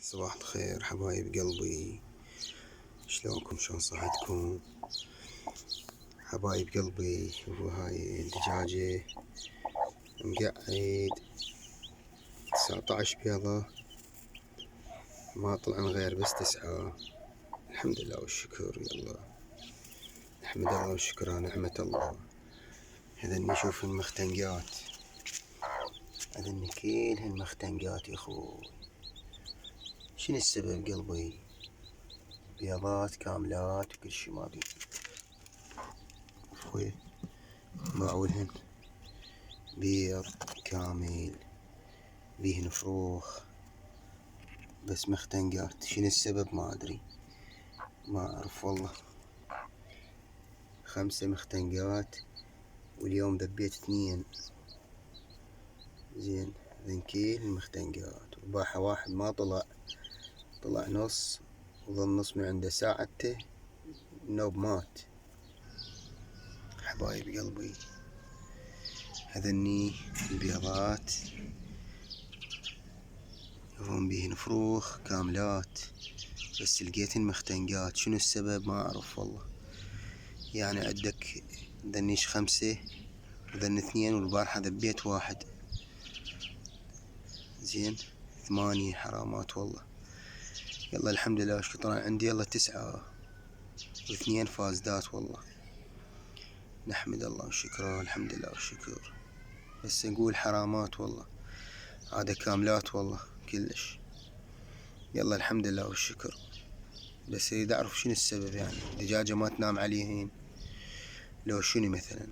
صباح الخير حبايب قلبي، شلونكم؟ شلون صحتكم حبايب قلبي؟ وهاي الدجاجة مقعد 19 بيضة، ما طلعن غير بس 9. الحمد لله والشكر. يلا نحمد الله والشكر على نعمة الله. هذني نشوف المختنقات، هذني كلهن مختنقات يا اخوي. شنو السبب قلبي؟ بيضات كاملات وكل شي ما بي اخوي، باعولهن بيض كامل بيهن فروخ، بس مختنقات. شنو السبب؟ ما ادري، ما اعرف والله. 5 مختنقات واليوم ذبيت 2. زين ذن كل مختنقات، وباحة واحد ما طلع نص، وظل نص من عنده ساعته النوب مات. حبايب قلبي هذني البيضات يظن بيهن فروخ كاملات، بس لقيتن مختنقات. شنو السبب؟ ما اعرف والله. يعني عندك ذنيش 5 وذن 2، والبارحة ذبيت 1. زين 8 حرامات والله. يلا الحمد لله وشكر. طلع عندي يلا 9 و2 فازدات والله. نحمد الله والشكر، الحمد لله والشكر. بس نقول حرامات والله، هذا كاملات والله كلش. يلا الحمد لله والشكر. بس اريد اعرف شنو السبب، يعني دجاجة ما تنام عليهن لو شنو مثلا؟